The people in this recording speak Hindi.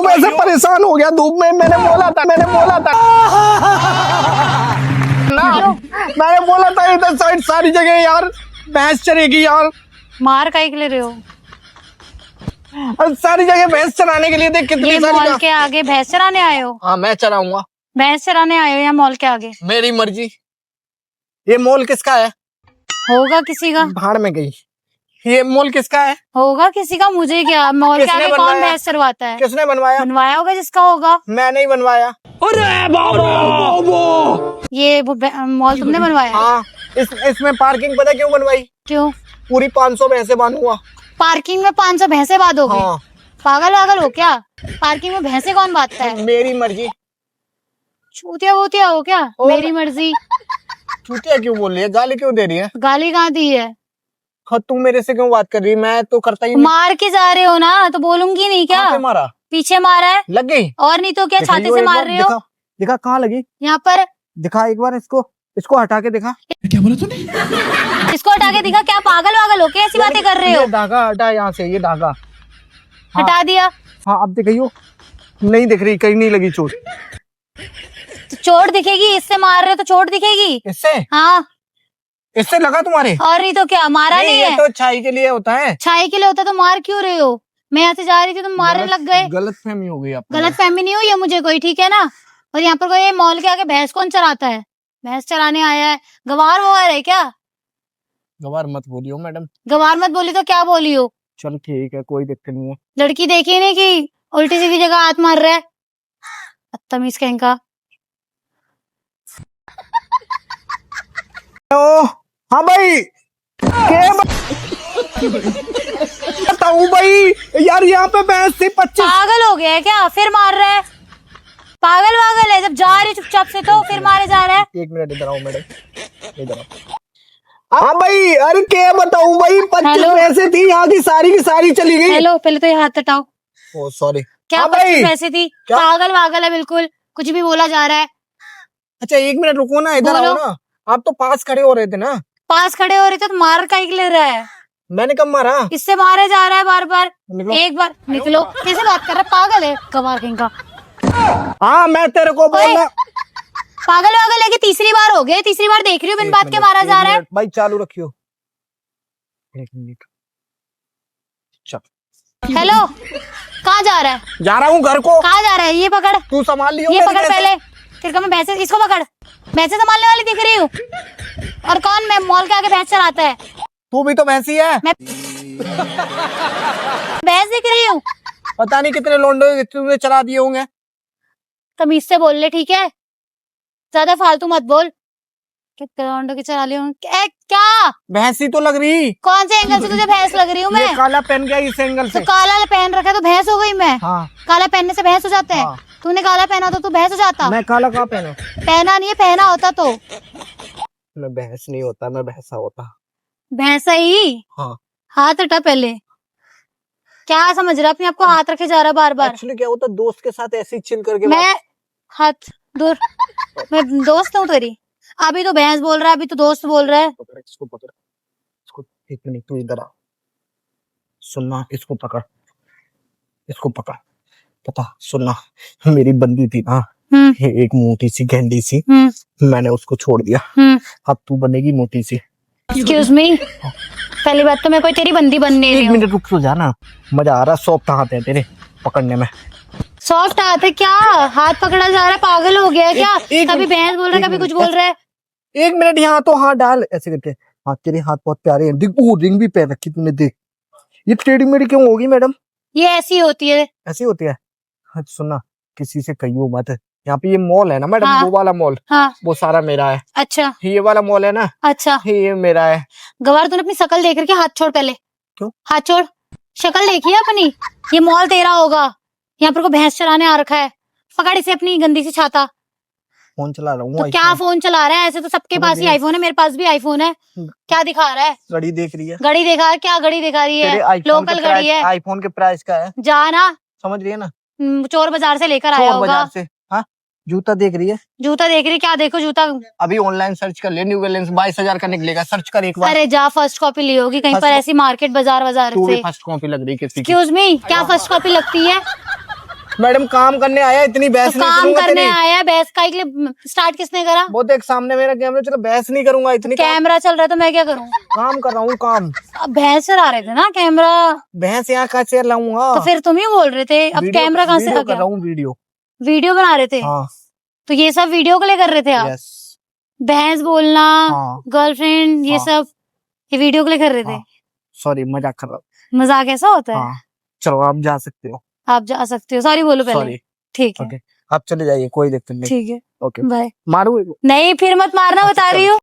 सुबह से परेशान हो गया धूप में। मैंने बोला था ना, मैंने बोला था इधर साइड सारी जगह यार भैंस चरेगी यार। मार काहे के ले रहे हो? सारी जगह भैंस चराने के लिए देख कितनी ये सारी मॉल के आगे भैंस चराने आए हो? हाँ मैं चराऊंगा। भैंस चराने आए हो या मॉल के आगे? मेरी मर्जी। ये मॉल किसका है? होगा किसी का। भाड़ में गई। ये मॉल किसका है? होगा किसी का, मुझे क्या। मॉल के किसने आगे कौन बनवाया? भैंस चरवाता है? किसने बनवाया? बनवाया होगा जिसका होगा। मैं नहीं बनवाया। ये मॉल तुमने बनवाया? हाँ इसमें पार्किंग पता क्यों बनवाई? क्यों? पूरी 500 भैंसे बांधूंगा। पार्किंग में 500 भैंसे बांधोगे? हाँ। पागल वागल हो क्या? पार्किंग में भैंसे कौन बांधता है? मेरी मर्जी। छूतिया वूतिया हो क्या? मेरी मर्जी। चूतिया क्यों बोल रही है? गाली क्यों दे रही है? गाली कहाँ दी है? हाँ तुम मेरे से क्यों बात कर रही है? मैं तो करता ही नहीं। मार के जा रहे हो ना तो बोलूंगी नहीं क्या? कहाँ पे मारा? पीछे मारा है। लग गई? और नहीं तो क्या, छाती से मार रहे हो? दिखा, दिखा कहाँ लगी? यहाँ पर। दिखा एक बार इसको हटा के दिखा। क्या बोला तूने? इसको हटा के दिखा। क्या पागल वागल हो क्या ऐसी बातें कर रहे हो? ये धागा हटा यहाँ से, ये धागा हटा दिया। हाँ अब दिख रही हो? नहीं दिख रही, कहीं नहीं लगी चोट। तो चोट दिखेगी, इससे मार रहे हो तो चोट दिखेगी। इससे? हाँ इससे लगा तुम्हारे? और नहीं तो क्या, मारा नहीं ये है। तो छाई के लिए होता है। छाई के लिए होता तो मार क्यों रहे हो? मैं यहाँ से जा रही थी तुम मारने लग गए। गलत फहमी हो गई आपको। गलत फहमी नहीं हुई है मुझे कोई, ठीक है ना। और यहाँ पर कोई मॉल के आगे भैंस कौन चराता है? भैंस चराने आया है। गवार ववार है क्या? गवार मत बोलियो मैडम। गवार मत बोली तो क्या बोली हो? चल ठीक है, कोई दिक्कत नहीं है। लड़की देखी नहीं कि उल्टी सीधी जगह हाथ मार रहा है? बदतमीज कहीं का। ओ हाँ भाई, बताऊं भाई यार, यहाँ पे भैंस थी 25। पागल हो गया है क्या? फिर मार रहा है? पागल वागल है, जब जा रही चुपचाप से तो फिर मारे जा रहा है। 1 मिनट इधर आओ मैडम, इधर आओ। हाँ भाई, अरे क्या बताऊं भाई, 25 पैसे थी यहाँ की सारी चली गई। हेलो, पहले तो ये हाथ हटाओ। ओ सॉरी। क्या हाँ 25 पैसे थी? पागल वागल है बिल्कुल, कुछ भी बोला जा रहा है। अच्छा 1 मिनट रुको ना, इधर आओ ना। आप तो पास खड़े हो रहे थे ना? पास खड़े हो रहे थे तो मार काहे के ले रहा है? मैंने कब मारा? इससे मारे जा रहा है बार बार। निकलो। एक बार निकलो। कैसे बात कर रहा है? पागल है गवार कहीं का। हाँ मैं तेरे को बोलना। पागल वागल है कि तीसरी बार हो गया? तीसरी बार देख रही हूँ बिन बात के मारा जा रहा है। भाई चालू रखियो। 1 मिनट। चल। हेलो, कहाँ जा रहा है? जा रहा हूँ घर को। कहाँ जा रहा है? ये पकड़, तू संभाल लियो। ये पकड़ पहले। फिर मैं भैंसे, इसको पकड़। भैंसे संभालने वाली दिख रही हूँ। और कौन? मैं मॉल के आगे भैंस चलाता है? तू भी तो भैंसी है। मैं भैंस दिख रही हूँ। पता नहीं कितने लोंडे तुमने चला दिए होंगे। तमीज से बोल ले, ठीक है? ज्यादा फालतू मत बोल। कितने लोंडे के चला लिए होंगे? क्या भैंसी तो लग रही। कौन से एंगल से तुझे भैंस लग रही हूँ मैं? ये काला पहन गया इस एंगल से। तो काला पहन रखा है तो भैंस हो गई मैं? हाँ। काला पहनने से भैंस हो जाते हैं? हाँ। तूने काला पहना तो तू भैंस हो जाता? मैं काला कहाँ पहना? पहना नहीं है, पहना होता तो। मैं भैंस नहीं होता, मैं भैंसा होता। भैंसा ही? हाँ। हाथ हटा पहले। क्या समझ रहा अपने आपको? हाथ रखे जा रहा बार बार। एक्चुअली क्या होता, दोस्त के साथ ऐसे ही चिल करके मैं हाथ दूर। मैं दोस्त हूँ तेरी? अभी तो भैंस बोल रहा है, अभी तो दोस्त बोल रहा है। पकड़ इसको, पकड़ इसको। 1 मिनट तू इधर आ, सुनना। इसको पकड़, इसको पकड़। पता सुनना, मेरी बंदी थी ना, एक मोटी सी गेंडी सी, मैंने उसको छोड़ दिया। अब तू बनेगी मोटी सी। एक्सक्यूज मी, पहली बात तो मैं कोई तेरी बंदी बनने नहीं 1 मिनट रुक तो जाना, मजा आ रहा। सॉफ्ट हाथ है तेरे पकड़ने में। सॉफ्ट हाथ है क्या? हाथ पकड़ा जा रहा है? पागल हो गया है क्या? कभी भैंस बोल रहा है, कभी कुछ बोल रहा है। 1 मिनट, यहाँ तो हाथ डाल ऐसे करके। हाँ तेरे हाथ बहुत प्यारे हैं। देख वो रिंग भी पहन रखी तूने, देख। ये टेढ़ी मेढ़ी क्यों होगी मैडम? ये ऐसी होती है। ऐसी होती है? हाँ सुनना, किसी से कहियो मत। यहाँ पे ये मॉल है ना मैडम, हाँ। वो वाला मॉल, हाँ। वो सारा मेरा है। अच्छा। ये वाला मॉल है ना, अच्छा। ये मेरा है। गवार, तूने अपनी शक्ल देख रखी? हाथ छोड़ पहले। क्यों? हाथ छोड़। शक्ल देखी है अपनी? ये मॉल तेरा होगा। यहाँ पर को भैंस चलाने आ रखा है। पकड़ इसे अपनी गंदी सी छाता। फोन चला रहा हूँ। तो क्या फोन चला रहा है? ऐसे तो सबके पास ही आईफोन है, मेरे पास भी आईफोन है। क्या दिखा रहा है? घड़ी देख रही है। घड़ी देखा है? क्या घड़ी दिखा रही है? लोकल घड़ी है। आईफोन के प्राइस का है। जाना, समझ रही है ना? चोर बाजार से लेकर आया होगा। बाजार से। हाँ जूता देख रही है? जूता देख रही? क्या देखो जूता? अभी ऑनलाइन सर्च कर ले, न्यू बैलेंस 22,000 का निकलेगा, सर्च कर एक बार। अरे जा, फर्स्ट कॉपी ली होगी कहीं पर ऐसी मार्केट बाजार तू भी से। फर्स्ट कॉपी लग रही किसी की। एक्सक्यूज मी, क्या फर्स्ट कॉपी लगती है? मैडम काम करने आया, इतनी बहस तो नहीं काम करूंगा करने तेरी। आया, बहस का के लिए स्टार्ट किसने करा? वो देख सामने मेरा कैमरा चलो, बहस नहीं करूंगा इतनी। कैमरा चल रहा है तो मैं क्या करूं? काम कर रहा हूँ काम। अब भैंस चला रहे थे ना कैमरा, भैंस यहाँ कैसे लाऊंगा? तो फिर तुम ही बोल रहे थे, अब कैमरा कहाँ से आ वीडियो कर गया? रहा हूँ, वीडियो। वीडियो बना रहे थे? हाँ तो ये सब वीडियो के लिए कर रहे थे आप? यस। भैंस बोलना, हाँ गर्लफ्रेंड, ये हाँ। सब ये वीडियो के लिए कर रहे थे? हाँ सॉरी, मजाक कर रहा हूँ। मजाक ऐसा होता है? हाँ चलो आप जा सकते हो। आप जा सकते हो, सॉरी बोलो पहले। सॉरी। ठीक है, ओके आप चले जाइए, कोई दिक्कत नहीं। ठीक है, ओके बाय। मारू नहीं फिर मत मारना, अच्छा, बता रही चलो। हूँ।